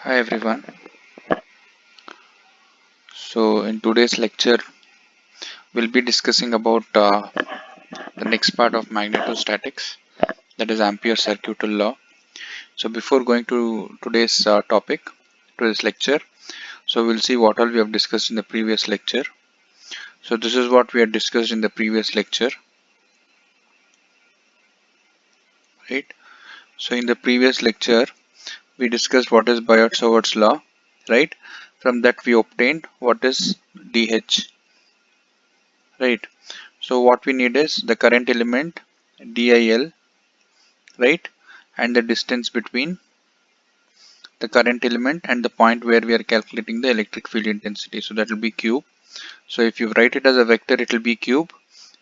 Hi everyone. So in today's lecture, we'll be discussing about the next part of magnetostatics, that is Ampere circuital law. So before going to today's topic, today's lecture, so we'll see what all we have discussed in the previous lecture. So this is what we had discussed in the previous lecture, right? So in the previous lecture, we discussed what is Biot-Savart's law, right? From that we obtained what is dH, right? So what we need is the current element DIL, right, and the distance between the current element and the point where we are calculating the electric field intensity. So that will be cube. So if you write it as a vector, it will be cube.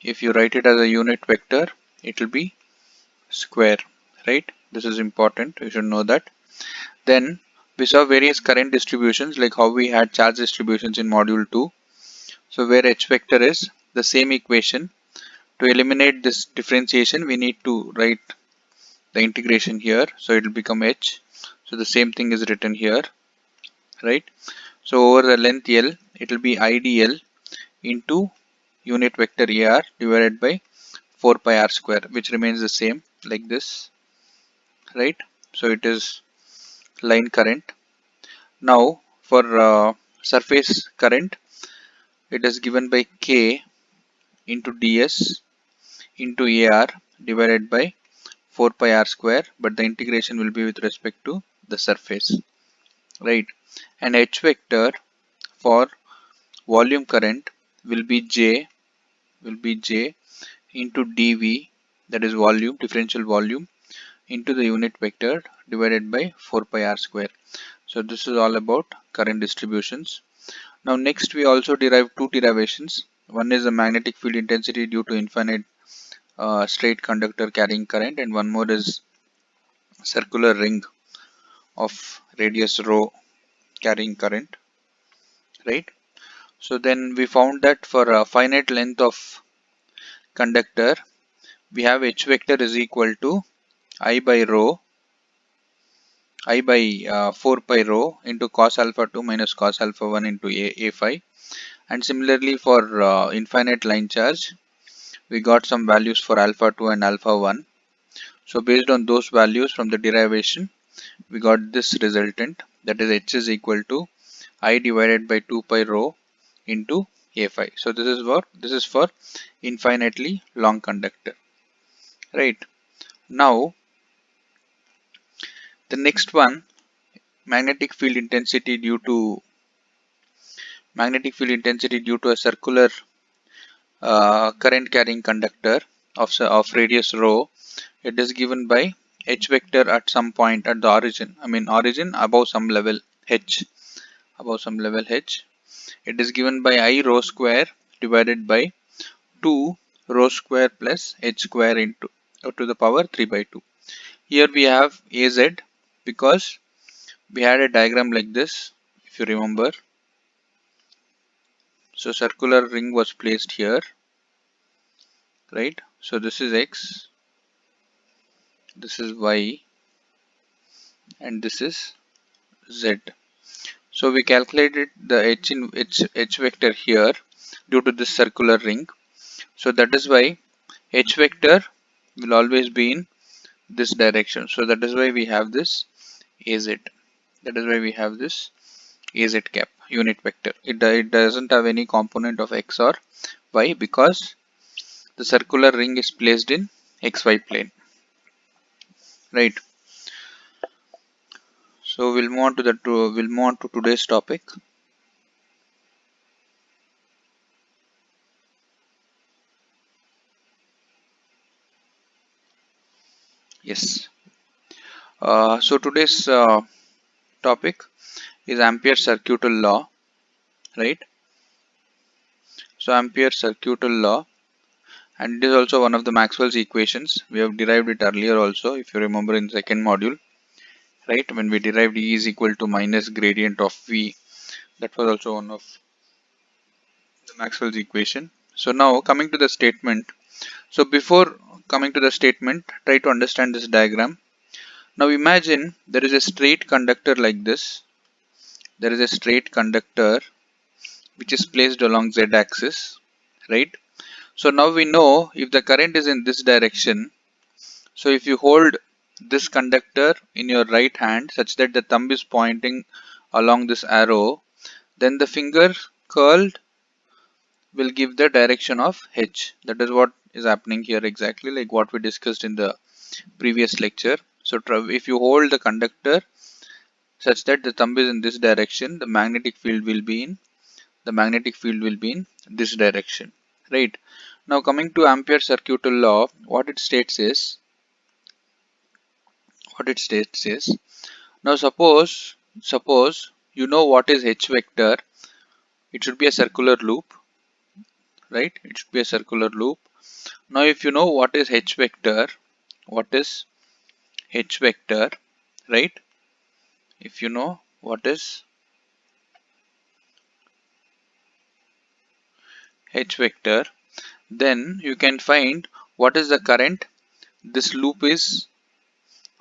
If you write it as a unit vector, it will be square, right? This is important, you should know that. Then we saw various current distributions, like how we had charge distributions in module 2. So where H vector is the same equation. To eliminate this differentiation, we need to write the integration here, so it will become H. So the same thing is written here, right? So over the length L, it will be IDL into unit vector AR divided by 4 pi r square, which remains the same like this, right? So it is line current. Now for surface current, it is given by K into ds into AR divided by 4 pi r square, but the integration will be with respect to the surface, right? And H vector for volume current will be J into dV, that is volume, differential volume, into the unit vector divided by 4 pi r square. So this is all about current distributions. Now next we also derive two derivations. One is the magnetic field intensity due to infinite straight conductor carrying current, and one more is circular ring of radius rho carrying current, right? So then we found that for a finite length of conductor, we have H vector is equal to I by rho, I by 4 pi rho into cos alpha 2 minus cos alpha 1 into A phi. And similarly for infinite line charge, we got some values for alpha 2 and alpha 1. So based on those values from the derivation, we got this resultant, that is H is equal to I divided by 2 pi rho into A phi. So this is for infinitely long conductor, right? Now the next one, magnetic field intensity due to a circular current carrying conductor of radius rho. It is given by H vector at some point at the origin, origin above some level h, it is given by I rho square divided by 2 rho square plus h square into to the power 3 by 2. Here we have Az because we had a diagram like this, if you remember. So circular ring was placed here, right? So this is X, this is Y, and this is Z. So we calculated the H vector here due to this circular ring. So that is why H vector will always be in this direction. So that is why we have this AZ. That is why we have this AZ cap unit vector. It doesn't have any component of X or Y because the circular ring is placed in XY plane, right? So we'll move on to today's topic. Yes. So today's topic is Ampere circuital law, right? So Ampere circuital law, and it is also one of the Maxwell's equations. We have derived it earlier also, if you remember in second module, right? When we derived E is equal to minus gradient of V, that was also one of the Maxwell's equation. So now coming to the statement. So before coming to the statement, try to understand this diagram. Now imagine there is a straight conductor like this, there is a straight conductor which is placed along z axis, right? So now we know if the current is in this direction, so if you hold this conductor in your right hand such that the thumb is pointing along this arrow, then the finger curled will give the direction of h. That is what is happening here, exactly like what we discussed in the previous lecture. So if you hold the conductor such that the thumb is in this direction, the magnetic field will be in this direction, right? Now coming to Ampere circuital law, what it states is now suppose you know what is h vector. It should be a circular loop, right? It should be a circular loop. Now if you know what is what is h vector, right? If you know what is h vector, then you can find what is the current this loop is,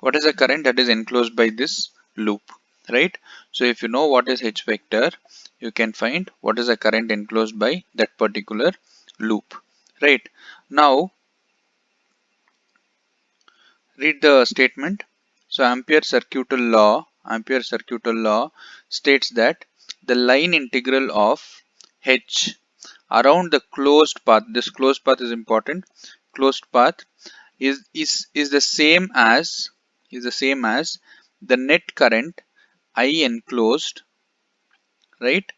what is the current that is enclosed by this loop, right? So if you know what is h vector, you can find what is the current enclosed by that particular loop, right? Now read the statement. So Ampere circuital law states that the line integral of h around the closed path, this closed path is important, closed path is the same as the net current I enclosed, right?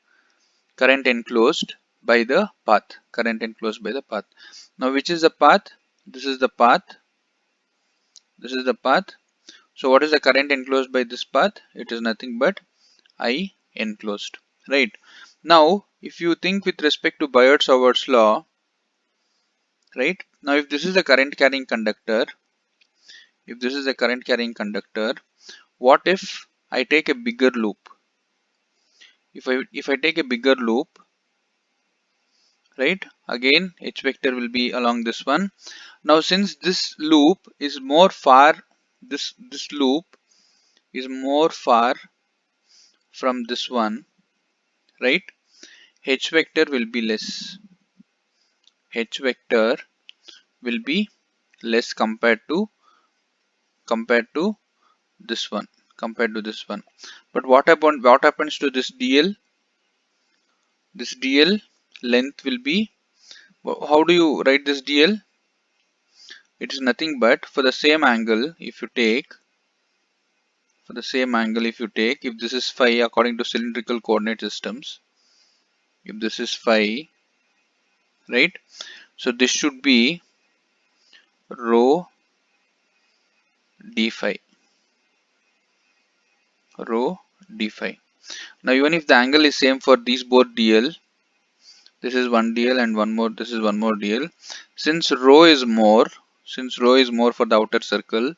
Current enclosed by the path, current enclosed by the path. Now which is the path? This is the path, this is the path. So what is the current enclosed by this path? It is nothing but I enclosed, right? Now if you think with respect to Biot-Savart's law, right? Now if this is the current carrying conductor, if this is a current carrying conductor, what if I take a bigger loop? If I take a bigger loop, right, again h vector will be along this one. Now since this loop is more far, this loop is more far from this one, right, h vector will be less, h vector will be less compared to this one, but what happens to this dl? This dl length will be, how do you write this dl? It is nothing but for the same angle if you take, if this is phi according to cylindrical coordinate systems, if this is phi, right, so this should be rho d phi, rho d phi. Now even if the angle is same for these both dl, this is one dl and one more, this is one more dl, since rho is more, for the outer circle,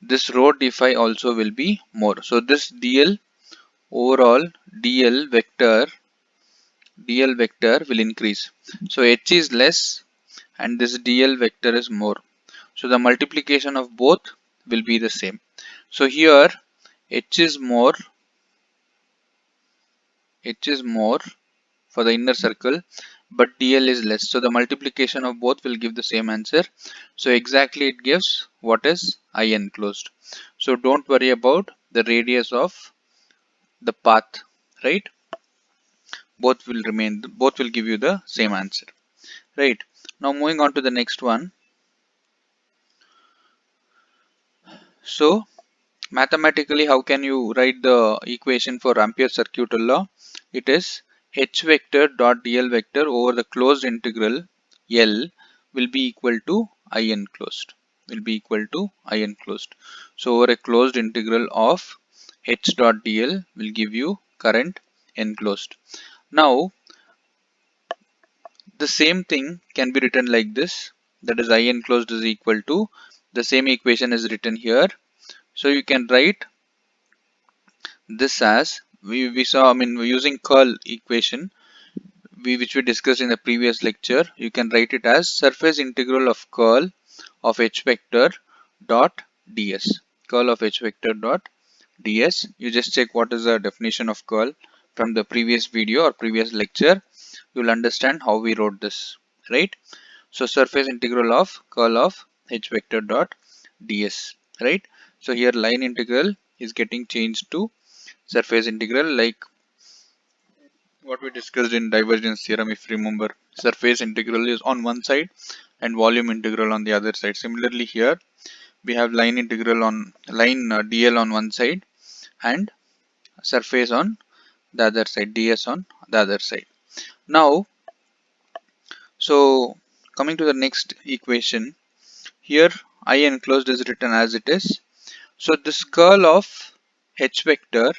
this rho d phi also will be more. So this dl, overall dl vector will increase. So h is less and this dl vector is more. So the multiplication of both will be the same. So here h is more, for the inner circle, but dl is less. So the multiplication of both will give the same answer. So exactly it gives what is I enclosed. So don't worry about the radius of the path, right? Both will give you the same answer, right? Now moving on to the next one. So mathematically, how can you write the equation for Ampere circuital law? It is h vector dot dl vector over the closed integral L will be equal to I enclosed. So over a closed integral of h dot dl will give you current enclosed. Now the same thing can be written like this. That is I enclosed is equal to, the same equation is written here. So you can write this as, we saw, using curl equation which we discussed in the previous lecture, you can write it as surface integral of curl of h vector dot ds, curl of h vector dot ds. You just check what is the definition of curl from the previous video or previous lecture. You'll understand how we wrote this, right? So surface integral of curl of h vector dot ds, right? So here line integral is getting changed to surface integral, like what we discussed in divergence theorem. If you remember, surface integral is on one side and volume integral on the other side. Similarly here we have line integral on line dl on one side and surface on the other side, ds on the other side. Now, so coming to the next equation, here I enclosed is written as it is. So this curl of h vector,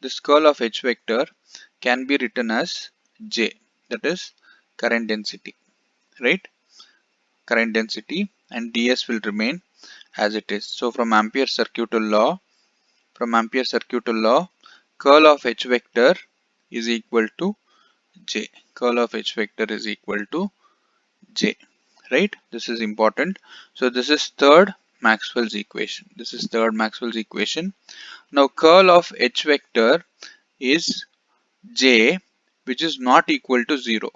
this curl of h vector can be written as j, that is current density, right? Current density, and ds will remain as it is. So from Ampere's circuital law, curl of h vector is equal to j. Curl of h vector is equal to j, right? This is important. So this is third Maxwell's equation. This is third Maxwell's equation. Now curl of h vector is j, which is not equal to 0,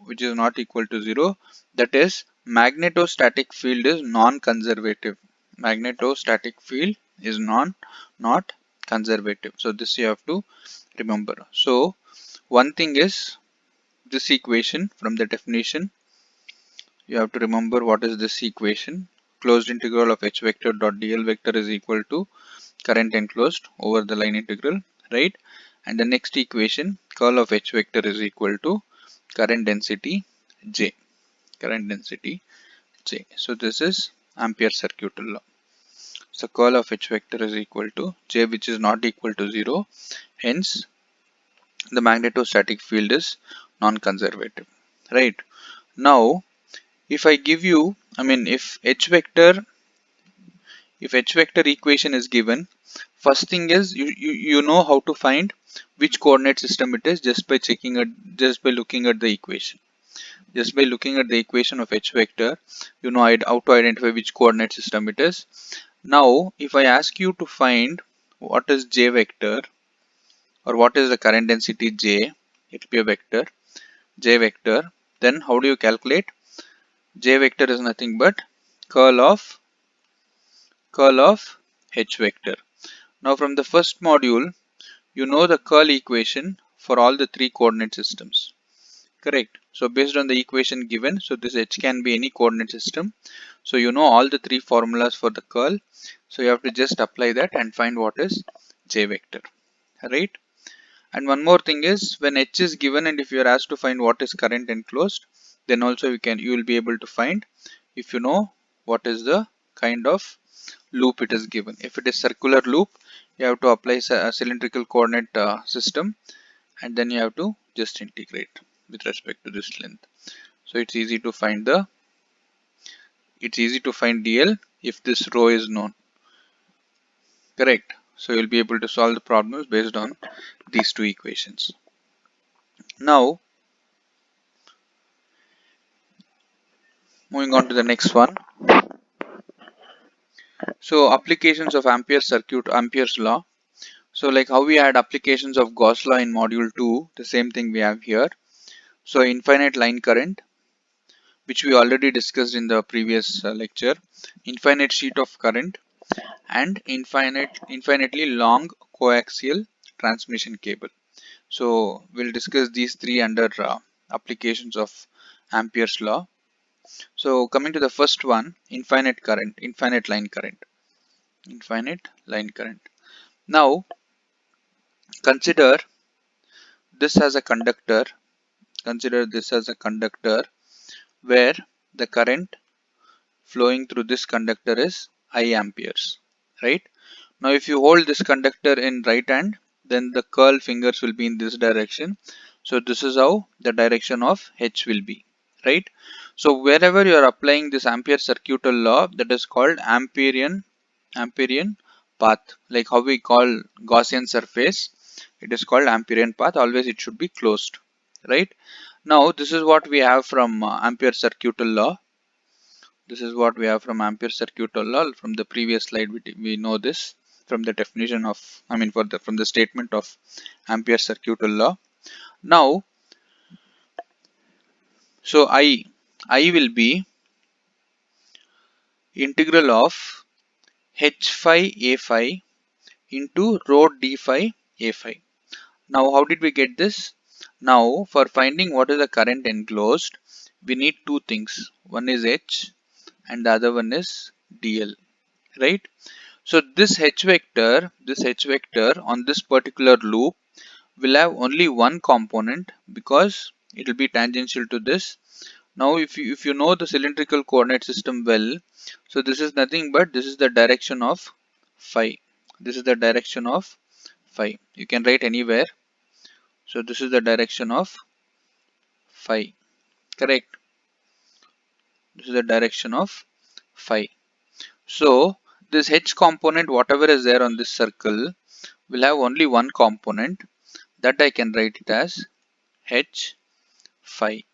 that is magnetostatic field is non-conservative. Magnetostatic field is not conservative. So this you have to remember. So one thing is this equation. From the definition you have to remember what is this equation. Closed integral of h vector dot dl vector is equal to current enclosed over the line integral, right? And the next equation, curl of h vector is equal to current density j. Current density j. So this is Ampere's circuital law. So curl of h vector is equal to j, which is not equal to 0. Hence the magnetostatic field is non-conservative, right? Now if I give you, if h vector equation is given, first thing is you know how to find which coordinate system it is just by checking it, just by looking at the equation. Just by looking at the equation of h vector, you know how to identify which coordinate system it is. Now if I ask you to find what is j vector, or what is the current density j, it will be a vector, j vector, then how do you calculate? J vector is nothing but curl of h vector. Now from the first module, you know the curl equation for all the three coordinate systems, correct? So based on the equation given, so this h can be any coordinate system. So you know all the three formulas for the curl. So you have to just apply that and find what is j vector, right? And one more thing is, when h is given and if you are asked to find what is current enclosed, then also you will be able to find if you know what is the kind of loop it is given. If it is circular loop, you have to apply a cylindrical coordinate system, and then you have to just integrate with respect to this length. So it's easy to find dl if this rho is known, correct? So you'll be able to solve the problems based on these two equations. Now moving on to the next one. So applications of Ampere's law. So like how we had applications of Gauss law in module 2, the same thing we have here. So infinite line current, which we already discussed in the previous lecture, infinite sheet of current, and infinitely long coaxial transmission cable. So we'll discuss these three under applications of Ampere's law. So coming to the first one, infinite line current. Now consider this as a conductor. Consider this as a conductor where the current flowing through this conductor is I amperes, right? Now if you hold this conductor in right hand, then the curl fingers will be in this direction. So this is how the direction of H will be, right? So wherever you are applying this Ampere circuital law, that is called Amperian path. Like how we call Gaussian surface, it is called Amperian path. Always it should be closed, right? Now this is what we have from Ampere circuital law. This is what we have from Ampere circuital law. From the previous slide we know this. from the definition of, I mean from the statement of Ampere circuital law. Now, so I will be integral of h phi a phi into rho d phi a phi. Now how did we get this? Now for finding what is the current enclosed, we need two things. One is h and the other one is dl, right? So this h vector on this particular loop will have only one component because it will be tangential to this. Now if you know the cylindrical coordinate system well, so this is nothing but this is the direction of phi. This is the direction of phi. You can write anywhere. So this is the direction of phi. Correct. This is the direction of phi. So this h component, whatever is there on this circle, will have only one component, that I can write it as h phi.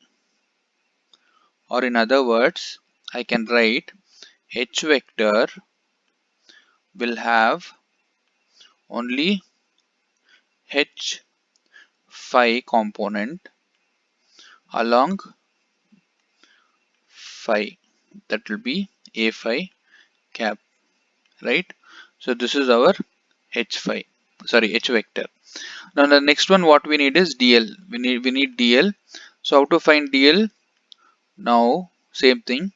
Or in other words, I can write h vector will have only h phi component along phi. That will be a phi cap, right? So this is our h phi, sorry, h vector. Now the next one what we need is dl. We need dl. So how to find dl? Now same thing.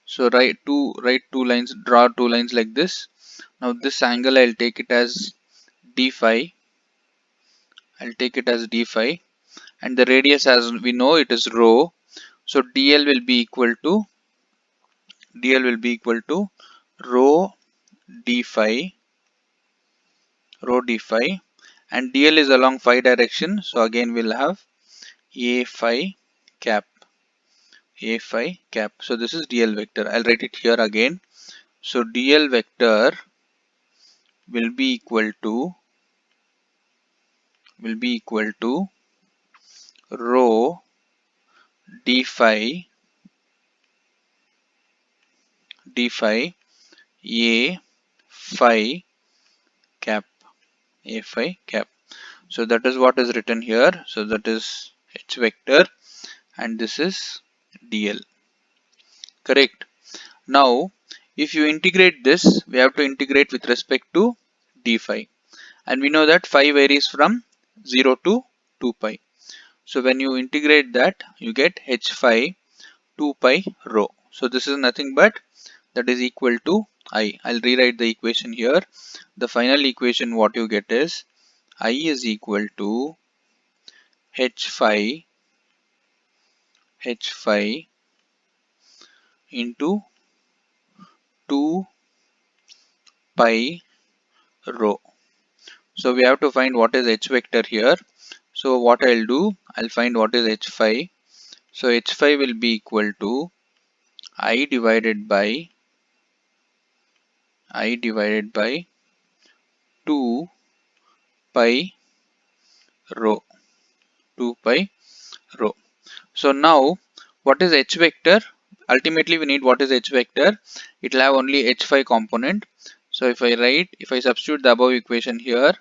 So write two lines, draw two lines like this. Now this angle I'll take it as d phi. I'll take it as d phi, and the radius as we know it is rho. So dl will be equal to rho d phi, and dl is along phi direction. So again we'll have a phi cap, So this is dl vector. I'll write it here again. So dl vector will be equal to rho d phi a phi cap, So that is what is written here. So that is h vector and this is dl. Correct. Now if you integrate this, we have to integrate with respect to d phi, and we know that phi varies from 0 to 2 pi. So when you integrate that, you get h phi 2 pi rho. So this is nothing but that is equal to I. I'll rewrite the equation here. The final equation what you get is I is equal to h phi into 2 pi rho. So we have to find what is h vector here. So what I'll do, I'll find what is h phi. So h phi will be equal to I divided by 2 pi rho, 2 pi rho. So now what is h vector? Ultimately we need what is h vector. It will have only h phi component. So if I substitute the above equation here,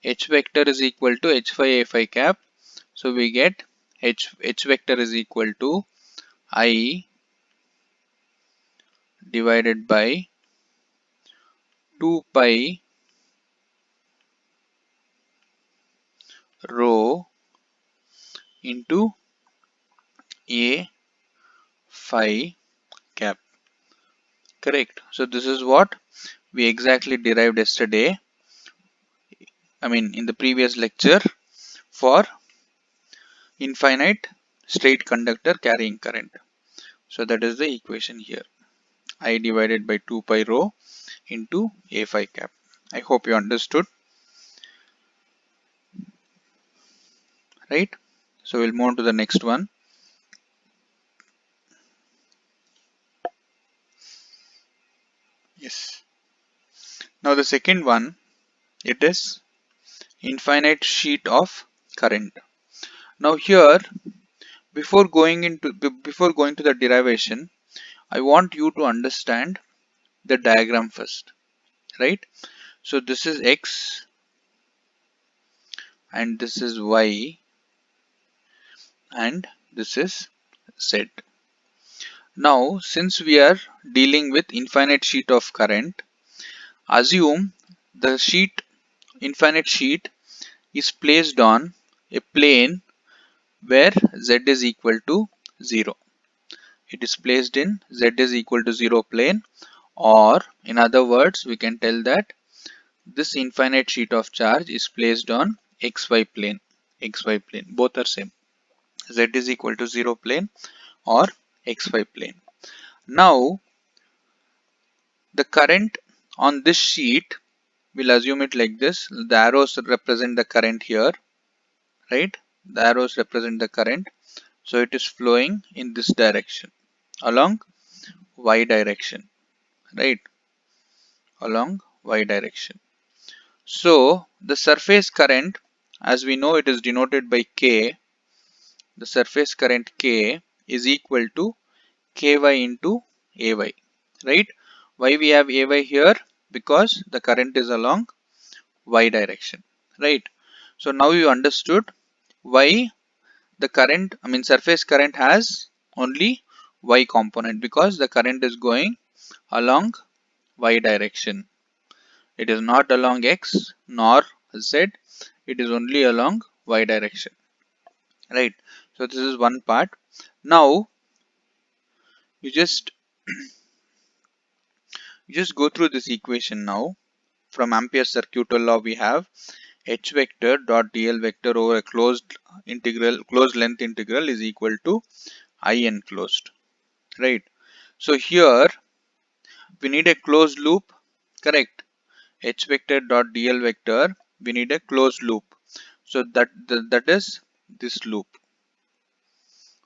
h vector is equal to h phi a phi cap. So we get h vector is equal to I divided by 2 pi rho into a phi cap. Correct. So this is what we exactly derived yesterday, I mean in the previous lecture, for infinite straight conductor carrying current. So that is the equation here. I divided by 2 pi rho into a phi cap. I hope you understood, right? So we'll move on to the next one. Yes. Now the second one, it is infinite sheet of current. Now here, before going to the derivation, I want you to understand the diagram first, right? So this is X and this is Y and this is Z. Now since we are dealing with infinite sheet of current, assume the infinite sheet is placed on a plane where Z is equal to 0. It is placed in Z is equal to 0 plane, or in other words we can tell that this infinite sheet of charge is placed on xy plane. Xy plane, both are same. Z is equal to 0 plane or xy plane. Now the current on this sheet, we'll assume it like this. The arrows represent the current here, right? The arrows represent the current. So it is flowing in this direction, along y direction, right? Along y direction. So the surface current, as we know, it is denoted by K. The surface current K is equal to Ky into Ay, right? Why we have Ay here? Because the current is along y direction, right? So now you understood why the current, surface current has only y component, because the current is going along y direction. It is not along x nor z, it is only along y direction, right? So this is one part. Now you just go through this equation now. From Ampere's circuital law, we have h vector dot dl vector over a closed length integral is equal to I enclosed, right? So here we need a closed loop, correct? H vector dot dl vector, we need a closed loop. So that is this loop.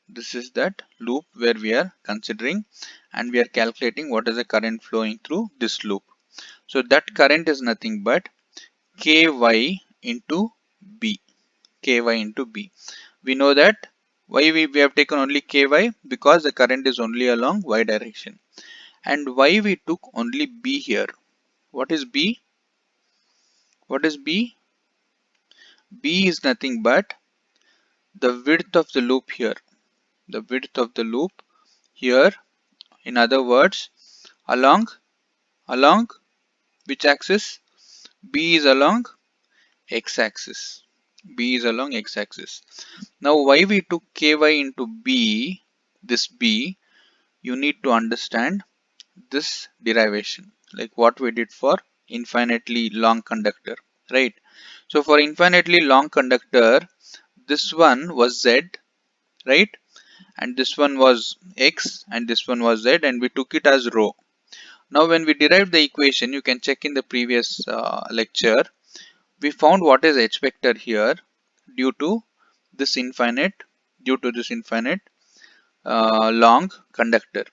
This is that loop where we are considering, and we are calculating what is the current flowing through this loop. So that current is nothing but ky into b. Ky into b. We know that why we have taken only ky, because the current is only along y direction. And why we took only b here? What is b? What is b? B is nothing but the width of the loop here. The width of the loop here. In other words, along along which axis? B is along x-axis. B is along x-axis. Now why we took ky into b, this b, you need to understand this derivation, like what we did for infinitely long conductor, right? So for infinitely long conductor, this one was z, right? And this one was x and this one was z, and we took it as rho. Now when we derived the equation, you can check in the previous lecture, we found what is h vector here due to this infinite long conductor.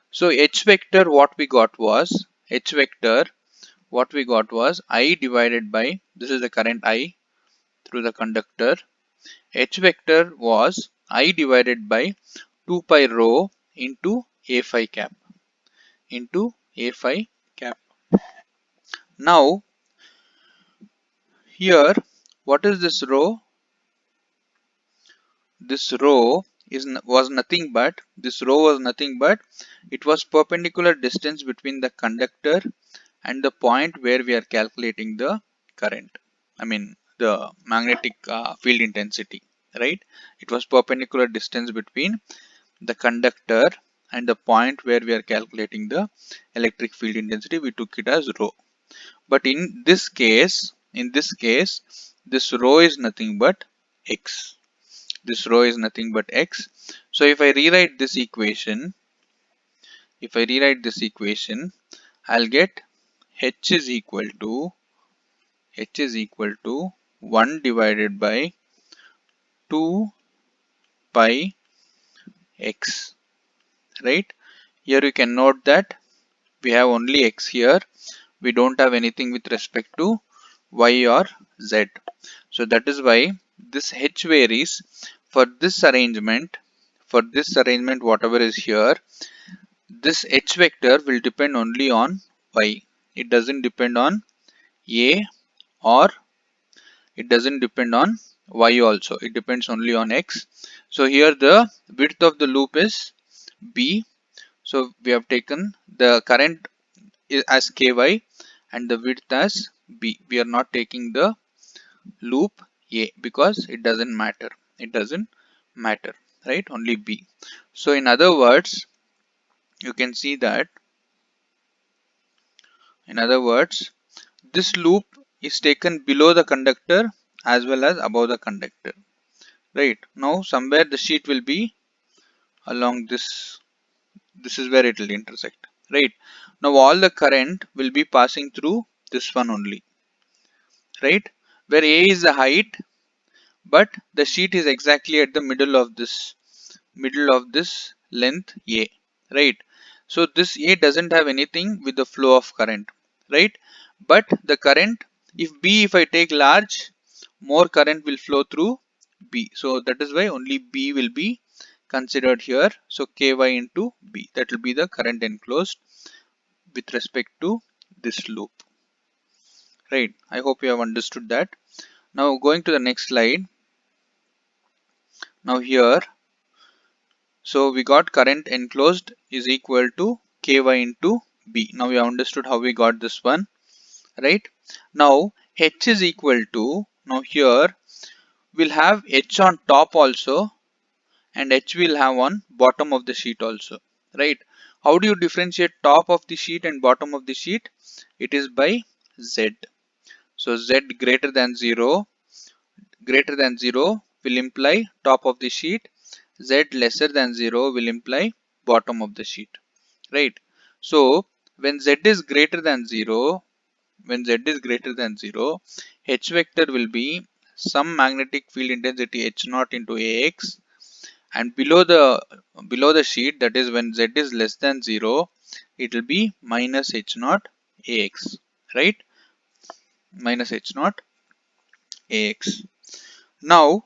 So h vector, what we got was I divided by, this is the current I through the conductor. H vector was I divided by 2 pi rho into a phi cap, into a phi cap. Now here, what is this rho? This rho was nothing but, it was perpendicular distance between the conductor and the point where we are calculating the current. The magnetic field intensity, right? It was perpendicular distance between the conductor and the point where we are calculating the electric field intensity. We took it as rho. But in this case, this rho is nothing but x. This rho is nothing but x. So if I rewrite this equation, I'll get h is equal to 1 divided by 2 pi x, right? Here you can note that we have only x here. We don't have anything with respect to y or z. So that is why this h varies. For this arrangement, whatever is here, this h vector will depend only on y. It doesn't depend on A, or it doesn't depend on Y also. It depends only on X. So here the width of the loop is B. So we have taken the current as KY and the width as B. We are not taking the loop A because it doesn't matter. It doesn't matter, right? Only B. So in other words, you can see that in other words, this loop is taken below the conductor as well as above the conductor, right? Now somewhere the sheet will be along this is where it will intersect, right? Now all the current will be passing through this one only, right? Where A is the height, but the sheet is exactly at the middle of this length A, right? So this A doesn't have anything with the flow of current, right? But the current, if I take large, more current will flow through B. So that is why only B will be considered here. So KY into B, that will be the current enclosed with respect to this loop, right? I hope you have understood that. Now going to the next slide. Now here, so we got current enclosed is equal to KY into B. Now we have understood how we got this one, right? Now H is equal to, now here we'll have H on top also and H will have on bottom of the sheet also, right? How do you differentiate top of the sheet and bottom of the sheet? It is by Z. So Z greater than 0 will imply top of the sheet. Z lesser than 0 will imply bottom of the sheet, right? So when Z is greater than 0, H vector will be some magnetic field intensity H naught into AX, and below the sheet, that is when Z is less than 0, it will be minus H naught AX, right? Minus H naught AX. Now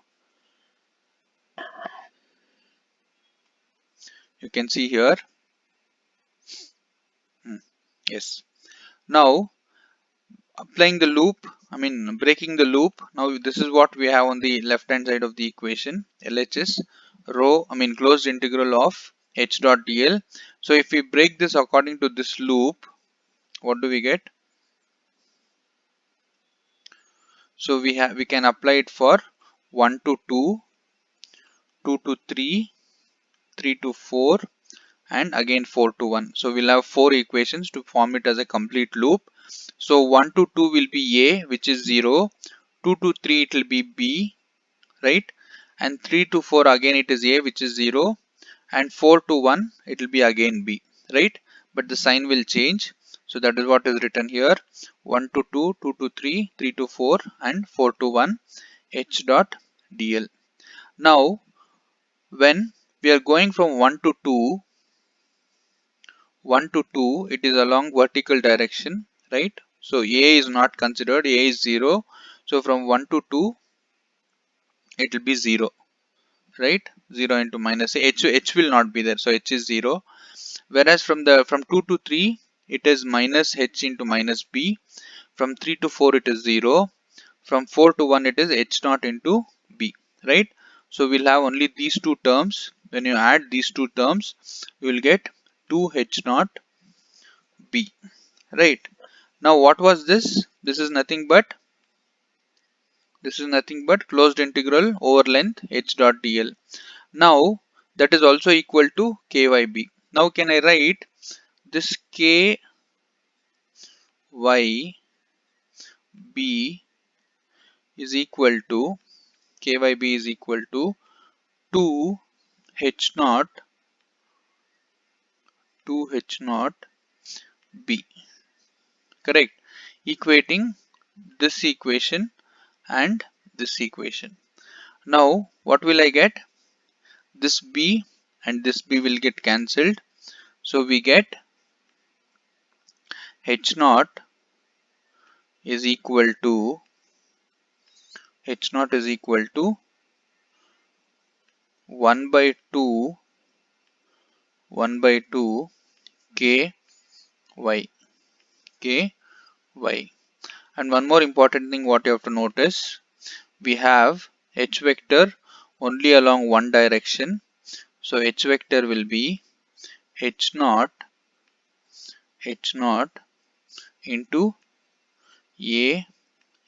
you can see here, yes. Now applying the loop, breaking the loop. Now this is what we have on the left hand side of the equation. LHS closed integral of H dot dl. So if we break this according to this loop, what do we get? So we can apply it for 1 to 2, 2 to 3, 3 to 4, and again 4 to 1. So we'll have 4 equations to form it as a complete loop. So 1 to 2 will be A, which is 0, 2 to 3 it will be B, right? And 3 to 4 again it is A, which is 0, and 4 to 1 it will be again B, right? But the sign will change. So that is what is written here: 1 to 2, 2 to 3, 3 to 4, and 4 to 1 H dot dl. Now when we are going from 1 to 2, it is along vertical direction, right? So A is not considered, A is 0. So from 1 to 2 it will be 0, right? 0 into minus A. H will not be there, so H is 0. Whereas from 2 to 3 it is minus H into minus B. From 3 to 4 it is 0. From 4 to 1 it is H naught into B, right? So we'll have only these two terms. When you add these two terms, you will get 2 H naught B, right? Now what was this? This is nothing but closed integral over length H dot dl. Now that is also equal to KYB. Now can I write this KYB is equal to KYB is equal to 2 H naught 2 H naught B, correct? Equating this equation and this equation. Now what will I get? This B and this B will get cancelled. So we get H naught is equal to 1 by 2 K Y. And one more important thing what you have to notice, we have H vector only along one direction. So H vector will be H naught into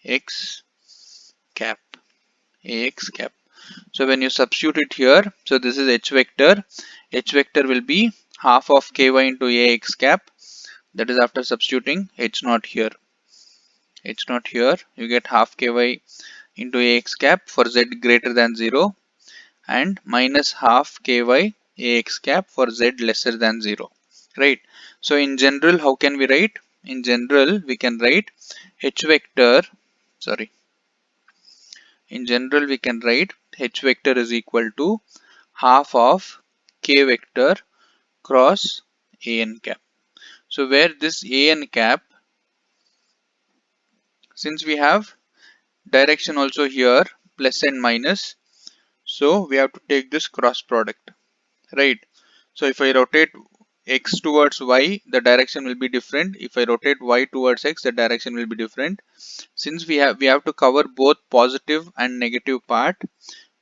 AX cap. AX cap. So when you substitute it here, so this is H vector. H vector will be half of ky into Ax cap. That is after substituting H naught here. H naught here, you get half ky into Ax cap for z greater than 0 and minus half ky Ax cap for z lesser than 0. Right. So in general, how can we write? In general, we can write H vector, sorry. In general, we can write H vector is equal to half of k vector cross an cap. So where this an cap, since we have direction also here plus and minus, so we have to take this cross product, right? So if I rotate x towards y, the direction will be different. If I rotate y towards x, the direction will be different. Since we have to cover both positive and negative part,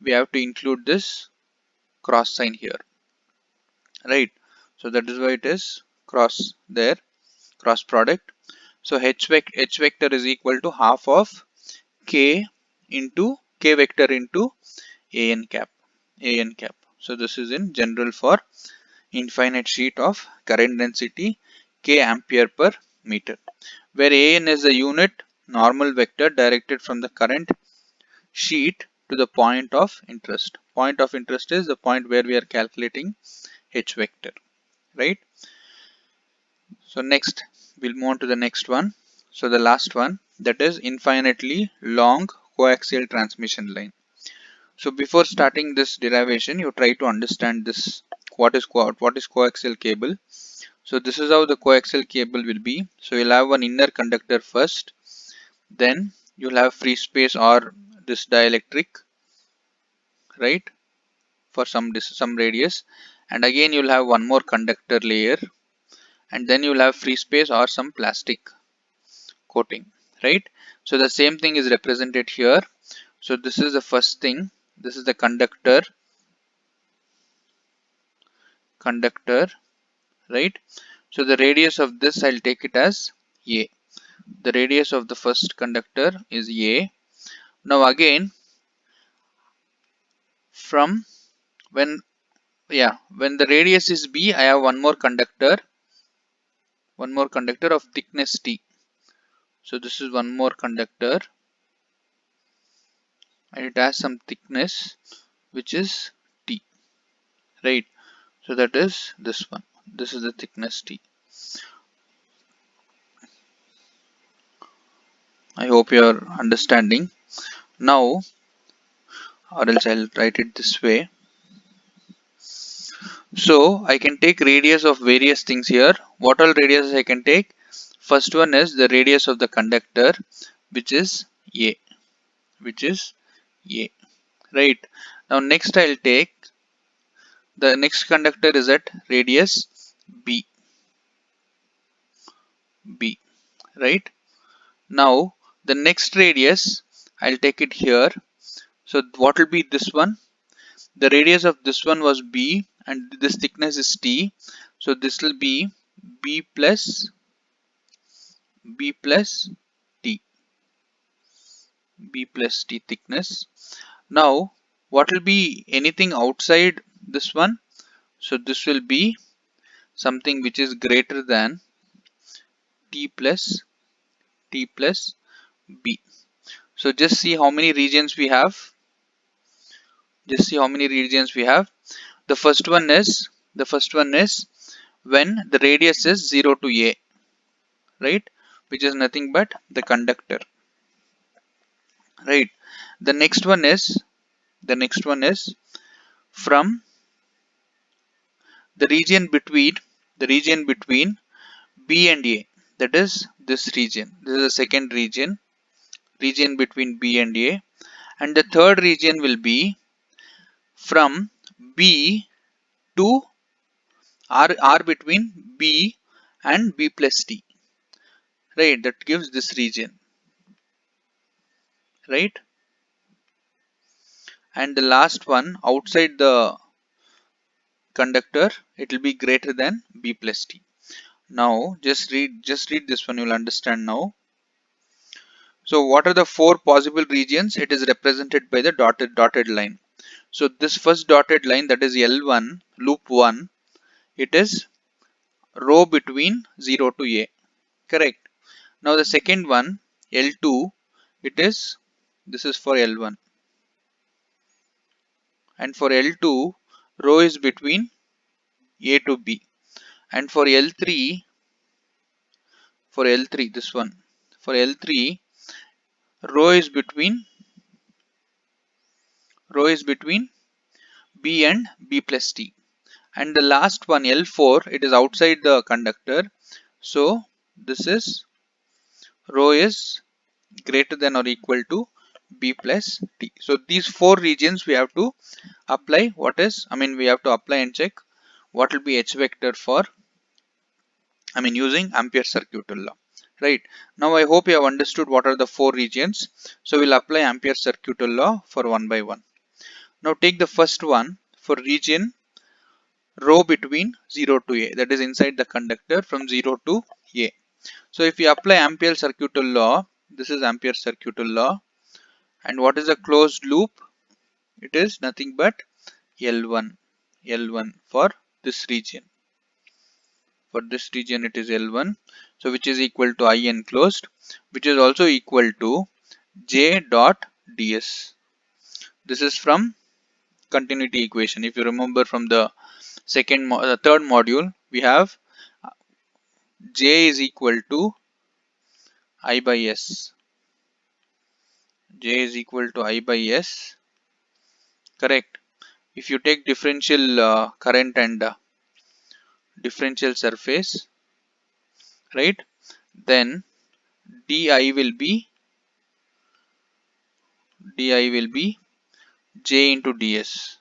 we have to include this cross sign here, right? So that is why it is cross there, cross product. So h vector is equal to half of k into k vector into an cap. An cap. So this is in general for infinite sheet of current density k ampere per meter, where an is the unit normal vector directed from the current sheet to the point of interest. Point of interest is the point where we are calculating h vector, right? So next we'll move on to the next one. So the last one, that is infinitely long coaxial transmission line. So before starting this derivation, you try to understand this, what is coaxial cable. So this is how the coaxial cable will be. So you'll have one inner conductor first, then you'll have free space or this dielectric, right, for some radius, and again you'll have one more conductor layer, and then you'll have free space or some plastic coating, right? So the same thing is represented here. So this is the first thing, this is the conductor, right? So the radius of this, I'll take it as a. The radius of the first conductor is a. Now again, from when when the radius is b, I have one more conductor of thickness t. So this is one more conductor and it has some thickness which is t, right? So that is this one. This is the thickness t. I hope you are understanding now, or else I'll write it this way. So I can take radius of various things here. What all radius I can take? First one is the radius of the conductor, which is a, which is a, right? Now next I'll take the next conductor is at radius b, b, right? Now the next radius I'll take it here. So what will be this one? The radius of this one was b and this thickness is t. So this will be b plus t, b plus t thickness. Now what will be anything outside this one? So this will be something which is greater than t plus b. So just see how many regions we have. Just see how many regions we have. The first one is when the radius is 0 to a, right, which is nothing but the conductor, right? The next one is from the region between b and a, that is this region. This is the second region between b and a, and the third region will be from b to r between b and b plus t, right? That gives this region. right? And the last one outside the conductor, it will be greater than B plus T. Now just read this one, you'll understand now. So what are the four possible regions? It is represented by the dotted line. So this first dotted line, that is L1, loop 1, it is row between 0 to A. Correct. Now the second one, L2, it is, this is for L1. And for L2, row is between A to B. And for L3, this one, for L3, row is between B and B plus T. And the last one, L4, it is outside the conductor. So this is, row is greater than or equal to B plus T. So these four regions we have to apply. We have to apply and check what will be H vector for, using Ampere circuital law. Right. Now I hope you have understood what are the four regions. So we'll apply Ampere circuital law for one by one. Now take the first one for region row between 0 to A, that is inside the conductor from 0 to A. So if we apply Ampere circuital law, this is Ampere circuital law, and what is a closed loop? It is nothing but L1 for this region. For this region it is L1, so which is equal to I enclosed, which is also equal to J dot ds. This is from continuity equation. If you remember from the third module, we have J is equal to I by S. J is equal to I by S. Correct. If you take differential current and differential surface, right, then di will be J into ds.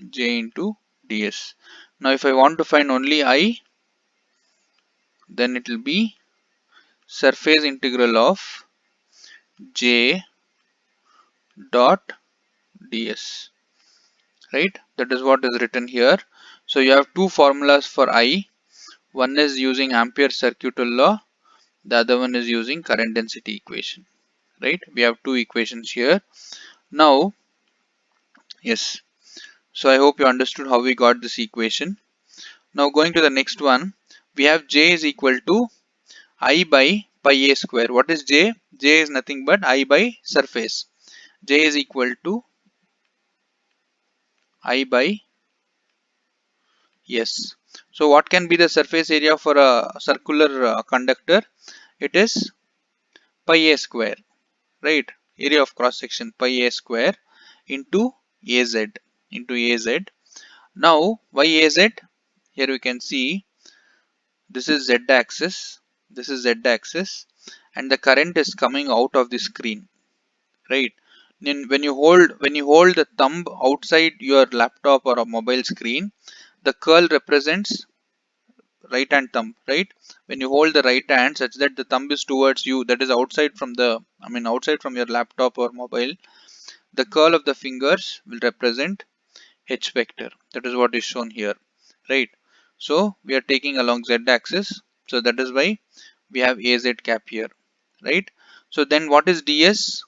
J into ds. Now if I want to find only I, then it will be surface integral of J dot ds. Right, that is what is written here. So you have two formulas for I. One is using Ampere circuital law, the other one is using current density equation. Right, we have two equations here. Now, yes, so I hope you understood how we got this equation. Now going to the next one, we have J is equal to I by pi a square. What is J? J is nothing but I by surface. J is equal to I by S. So what can be the surface area for a circular conductor? It is pi a square, right? Area of cross section pi a square into AZ, Now why AZ? Here we can see this is Z axis, and the current is coming out of the screen, right? Then when you hold the thumb outside your laptop or a mobile screen, the curl represents right hand thumb, right? When you hold the right hand such that the thumb is towards you, that is outside from outside from your laptop or mobile, the curl of the fingers will represent H vector. That is what is shown here, right? So we are taking along Z axis, so that is why we have AZ cap here, right? So then what is ds?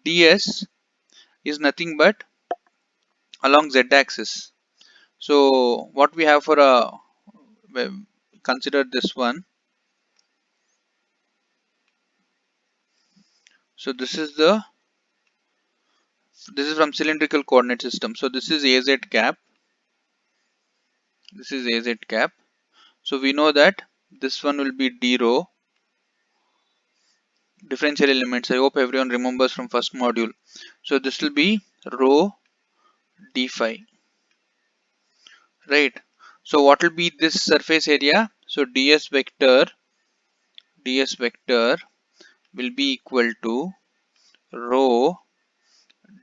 Ds is nothing but along Z axis. So what we have for a, well, consider this one. So this is from cylindrical coordinate system. So this is AZ cap. So we know that this one will be d rho differential elements. I hope everyone remembers from first module. So this will be rho d phi, right? So what will be this surface area? So ds vector will be equal to rho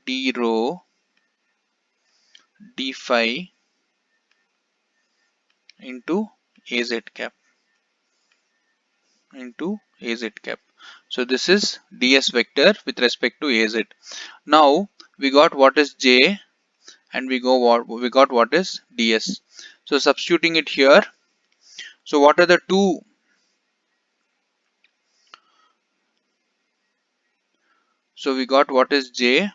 d phi into az cap. So this is ds vector with respect to az. Now we got what is j and we got what is ds. So substituting it here. So what are the two? So we got what is j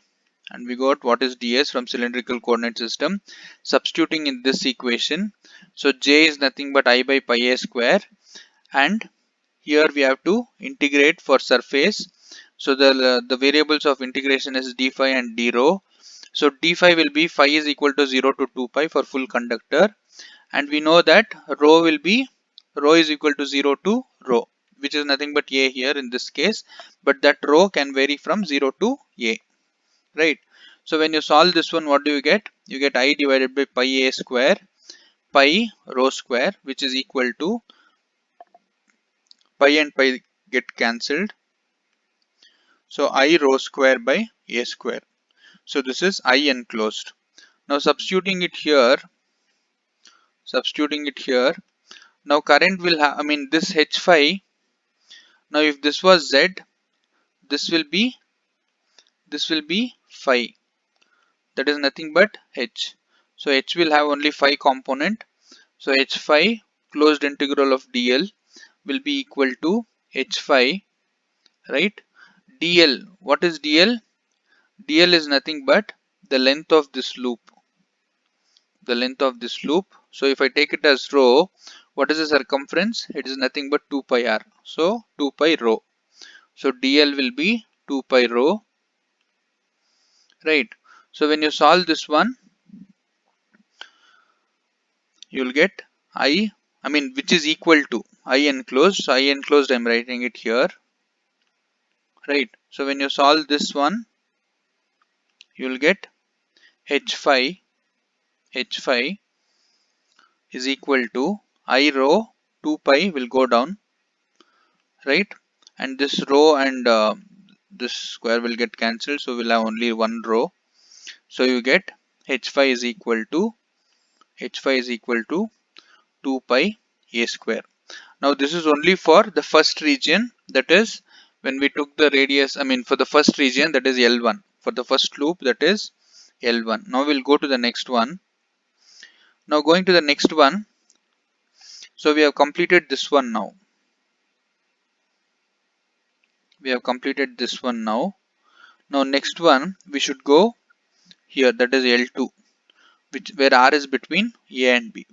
and we got what is ds from cylindrical coordinate system. Substituting in this equation. So j is nothing but I by pi a square, and here we have to integrate for surface. So the variables of integration is d phi and d rho. So d phi will be phi is equal to 0 to 2 pi for full conductor, and we know that rho is equal to 0 to rho, which is nothing but a here in this case, but that rho can vary from 0 to a, right? So when you solve this one, what do you get? You get I divided by pi a square pi rho square, which is equal to pi and pi get cancelled, so I rho square by a square. So this is I enclosed. Now substituting it here, now current will have, I mean this h phi. Now if this was z, this will be phi, that is nothing but h. So h will have only phi component, so h phi closed integral of dl will be equal to h phi, right? Dl, what is dl? Dl is nothing but the length of this loop, so if I take it as rho, what is the circumference? It is nothing but 2 pi r, so 2 pi rho. So dl will be 2 pi rho, right? So when you solve this one, you will get I mean which is equal to I enclosed. So I enclosed, I'm writing it here, right? So when you solve this one, you will get h phi is equal to I rho 2 pi will go down, right? And this rho and this square will get cancelled, so we'll have only one rho. So you get h phi is equal to 2 pi a square. Now this is only for the first region, that is when we took the radius, I mean for the first region, that is L1, for the first loop, that is L1. Now we'll go to the next one. Now going to the next one, so we have completed this one now. Now next one we should go here, that is L2, which where R is between A and B,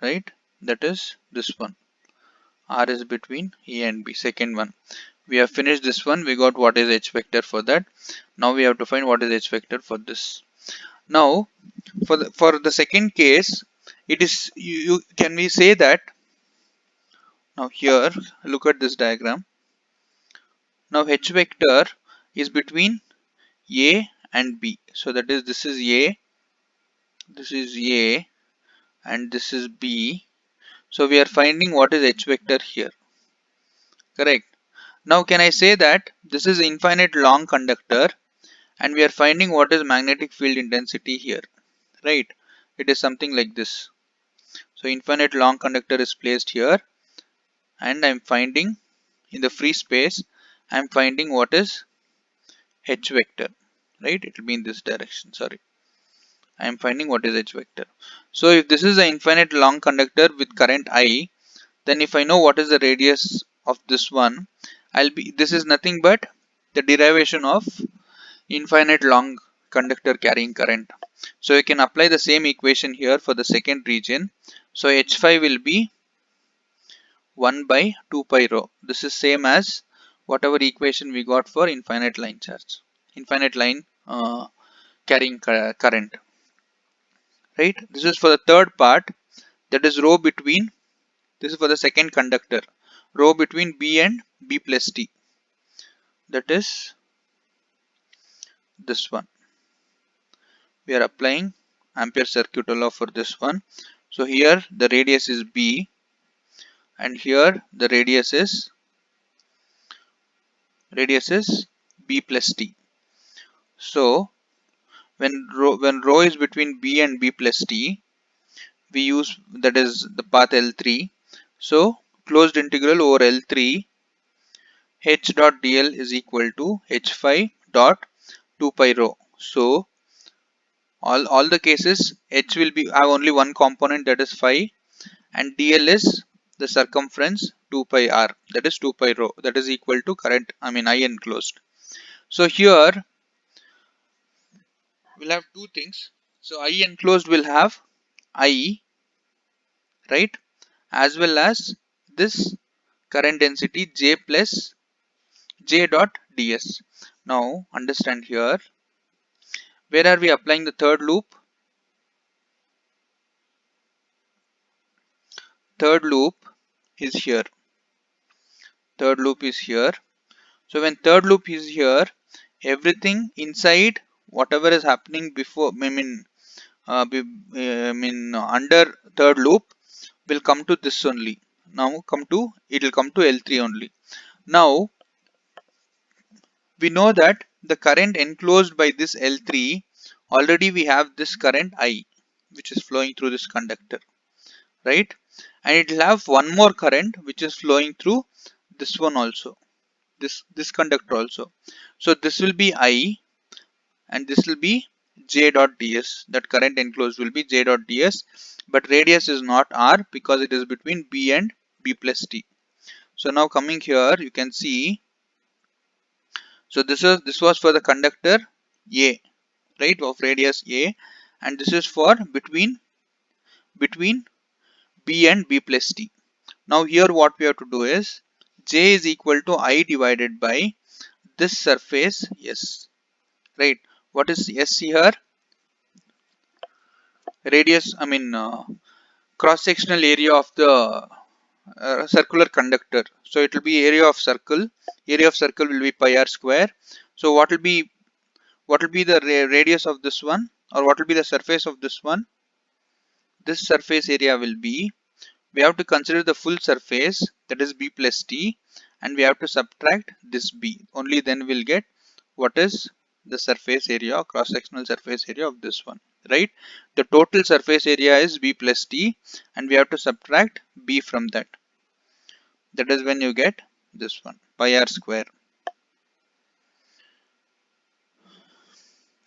right? That is this one. R is between A and B, second one. We have finished this one, we got what is H vector for that. Now we have to find what is H vector for this. Now for the second case, it is can we say that, now here look at this diagram. Now H vector is between A and B. So that is this is A, and this is B. So we are finding what is H vector here, correct? Now can I say that this is infinite long conductor and we are finding what is magnetic field intensity here, right? It is something like this. So infinite long conductor is placed here and I'm finding in the free space, I'm finding what is H vector, right? It will be in this direction, sorry. I am finding what is H vector. So if this is an infinite long conductor with current I, then if I know what is the radius of this one, this is nothing but the derivation of infinite long conductor carrying current. So you can apply the same equation here for the second region. So H phi will be 1 by 2 pi rho. This is same as whatever equation we got for infinite line charge, infinite line carrying current, right? This is for the third part, that is rho between, this is for the second conductor, rho between B and B plus T, that is this one. We are applying Ampere circuit law for this one. So here the radius is B and here the radius is B plus T. So when rho is between B and B plus T, we use, that is the path L3. So closed integral over L3 h dot dl is equal to h5 dot 2 pi rho. So all the cases h will be have only one component, that is phi, and dl is the circumference 2 pi r, that is 2 pi rho, that is equal to current I enclosed. So here we'll have two things. So I enclosed will have I, right, as well as this current density J plus J dot ds. Now understand here, where are we applying the third loop? Third loop is here. Third loop is here. So when third loop is here, everything inside whatever is happening before, under third loop will come to this only. Now it will come to L3 only. Now we know that the current enclosed by this L3, already we have this current I which is flowing through this conductor, right? And it will have one more current which is flowing through this one also, this conductor also. So this will be I and this will be J dot ds. That current enclosed will be J dot ds, but radius is not R because it is between B and B plus T. So now coming here, you can see, so this was for the conductor A, right, of radius A, and this is for between B and B plus T. Now here what we have to do is J is equal to I divided by this surface S, right? What is S here? Radius, cross sectional area of the circular conductor. So it will be area of circle. Area of circle will be pi r square. So what will be the radius of this one, or what will be the surface of this one? This surface area will be, we have to consider the full surface, that is B plus T, and we have to subtract this B. Only then we'll get what is the surface area, cross sectional surface area of this one, right? The total surface area is B plus T, and we have to subtract B from that. That is when you get this one, pi r square,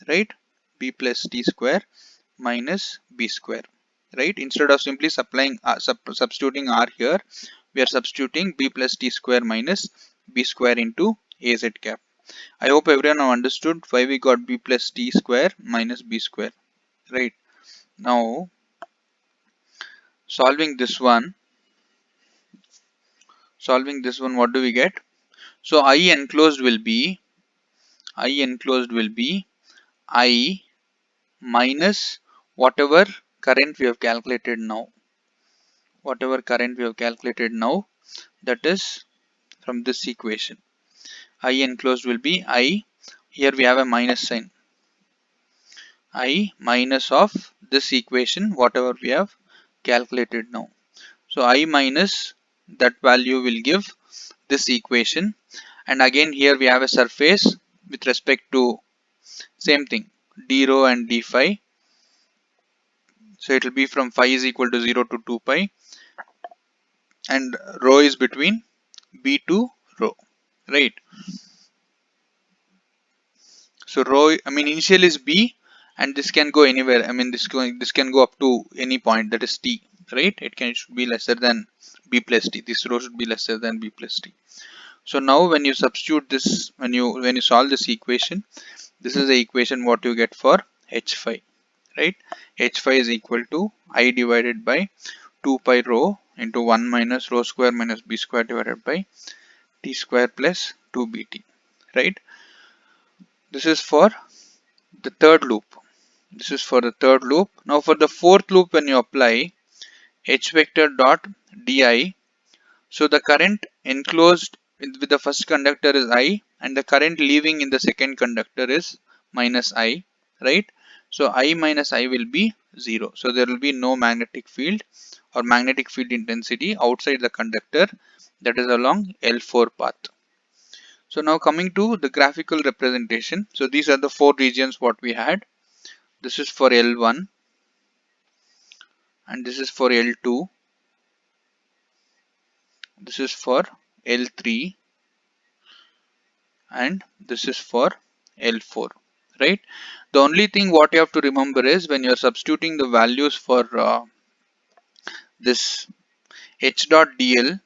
right? B plus T square minus B square, right? Instead of simply substituting R here, we are substituting B plus T square minus B square into AZ cap. I hope everyone have understood why we got B plus T square minus B square, right? Now solving this one, what do we get? So I enclosed will be I minus whatever current we have calculated now. That is from this equation. I enclosed will be I. Here we have a minus sign. I minus of this equation, whatever we have calculated now. So I minus that value will give this equation. And again here we have a surface with respect to same thing, d rho and d phi. So it will be from phi is equal to 0 to 2 pi, and rho is between b to rho, right? So rho, initial is b, and this can go anywhere. This can go up to any point, that is t, right? It should be lesser than b plus t. This rho should be lesser than b plus t. So now when you substitute this, when you solve this equation, this is the equation what you get for h phi, right? H phi is equal to I divided by 2 pi rho into 1 minus rho square minus b square divided by t square plus 2bt, right? This is for the third loop. Now for the fourth loop, when you apply h vector dot di, so the current enclosed with the first conductor is I, and the current leaving in the second conductor is minus I, right? So I minus I will be 0. So there will be no magnetic field or magnetic field intensity outside the conductor, that is along L4 path. So now coming to the graphical representation. So these are the four regions what we had. This is for L1 and this is for L2 this is for L3, and this is for L4, right? The only thing what you have to remember is when you're substituting the values for this h dot dl,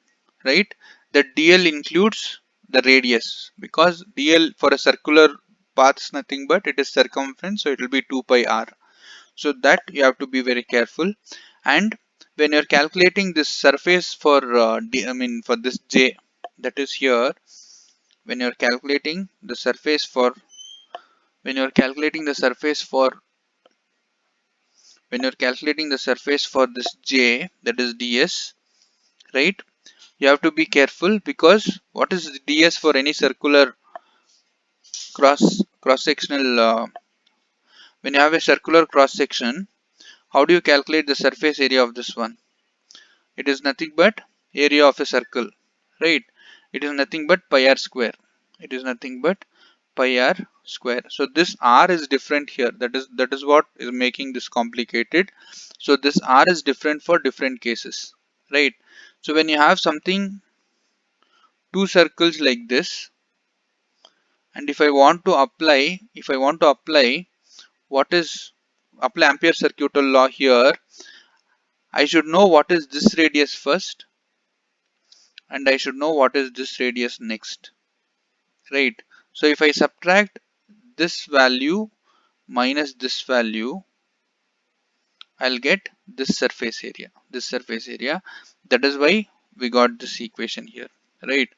right? The dl includes the radius, because dl for a circular path is nothing but it is circumference, so it will be 2 pi r. So that you have to be very careful. And when you're calculating this surface for for this j, that is here, when you're calculating the surface for when you're calculating the surface for when you're calculating the surface for this j, that is ds, right? You have to be careful, because what is ds for any circular cross sectional when you have a circular cross section, how do you calculate the surface area of this one? It is nothing but area of a circle, right? It is nothing but pi r square. It is nothing but pi r square. So this r is different here. That is what is making this complicated. So this r is different for different cases, right? So when you have something, two circles like this, and if I want to apply what is apply Ampere circuital law here, I should know what is this radius first, and I should know what is this radius next, right? So if I subtract this value minus this value, I'll get this surface area. That is why we got this equation here, right?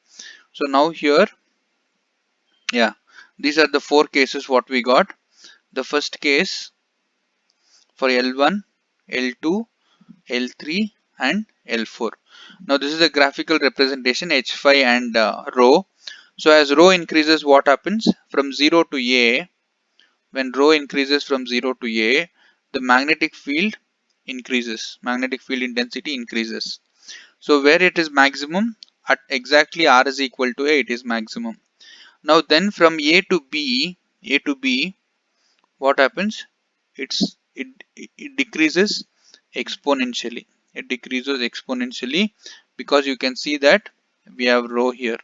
So now here, yeah, these are the four cases what we got. The first case for L1, L2, L3 and L4. Now this is a graphical representation H5 and rho. So as rho increases, what happens from 0 to A? When rho increases from 0 to A, the magnetic field increases, magnetic field intensity increases. So where it is maximum, at exactly r is equal to A, it is maximum. Now then from A to B, what happens? It decreases exponentially. It decreases exponentially, because you can see that we have rho here.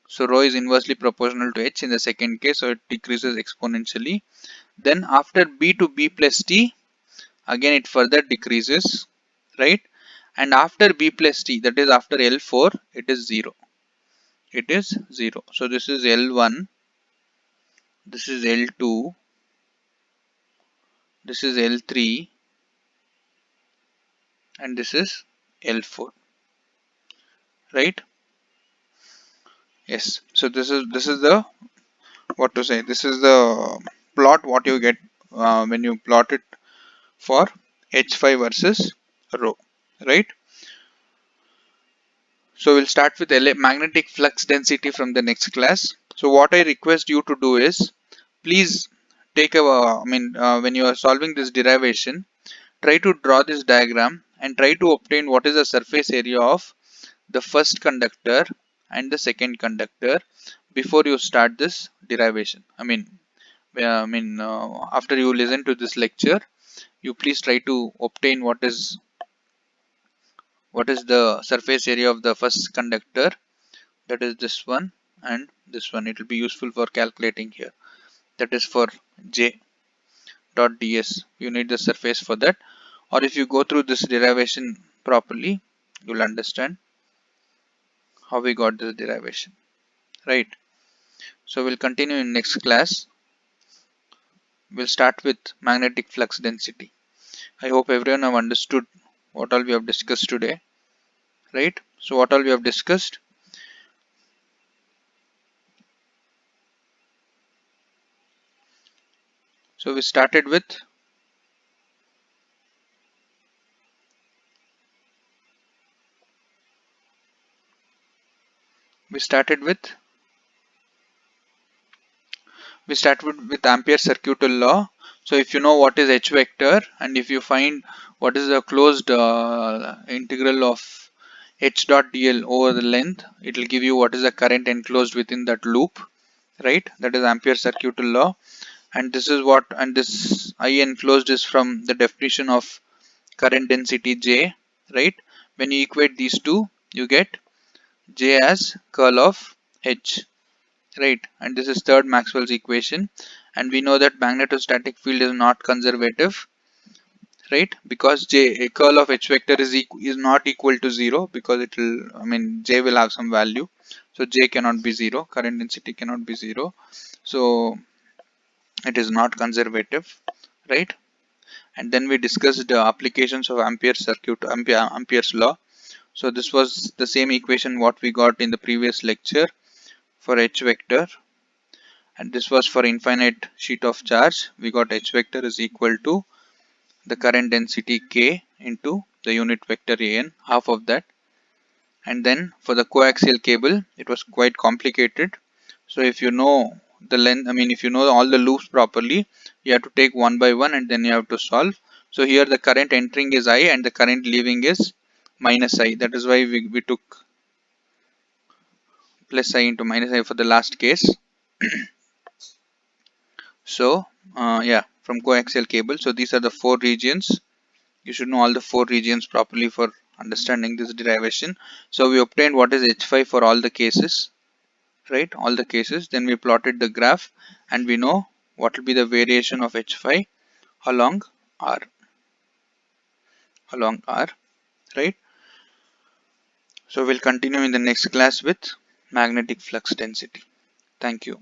So rho is inversely proportional to h in the second case, so it decreases exponentially. Then after B to B plus T, again it further decreases, right? And after B plus T, that is after L4, it is 0. It is 0. So this is L1, this is L2, this is L3, and this is L4, right? Yes. So this is the, what to say, this is the plot what you get when you plot it for H5 versus rho, right? So we'll start with magnetic flux density from the next class. So what I request you to do is, please take a, when you are solving this derivation, try to draw this diagram and try to obtain what is the surface area of the first conductor and the second conductor before you start this derivation. After you listen to this lecture, you please try to obtain what is the surface area of the first conductor, that is this one and this one. It will be useful for calculating here. That is for j dot ds. You need the surface for that, or if you go through this derivation properly, you'll understand how we got this derivation, right? So we'll continue in next class. We'll start with magnetic flux density. I hope everyone have understood what all we have discussed today, right? So what all we have discussed, so we started with we started with we start with Ampere circuital law. So if you know what is H vector, and if you find what is the closed integral of H dot dl over the length, it will give you what is the current enclosed within that loop, right? That is Ampere circuital law. And this is what, and this I enclosed is from the definition of current density J, right? When you equate these two, you get J as curl of H, right? And this is third Maxwell's equation, and we know that magnetostatic field is not conservative, right? Because J, a curl of H vector is not equal to 0, because it will, I mean, J will have some value, so J cannot be 0, current density cannot be 0, so it is not conservative, right? And then we discussed the applications of Ampere's law. So this was the same equation what we got in the previous lecture for H vector, and this was for infinite sheet of charge. We got H vector is equal to the current density K into the unit vector an, half of that. And then for the coaxial cable, it was quite complicated. So if you know the length, I mean, if you know all the loops properly, you have to take one by one and then you have to solve. So here the current entering is I and the current leaving is minus I. That is why we took plus I into minus I for the last case. So yeah, from coaxial cable. So these are the four regions. You should know all the four regions properly for understanding this derivation. So we obtained what is H5 for all the cases, right? All the cases. Then we plotted the graph and we know what will be the variation of H5 along R, right? So we'll continue in the next class with magnetic flux density. Thank you.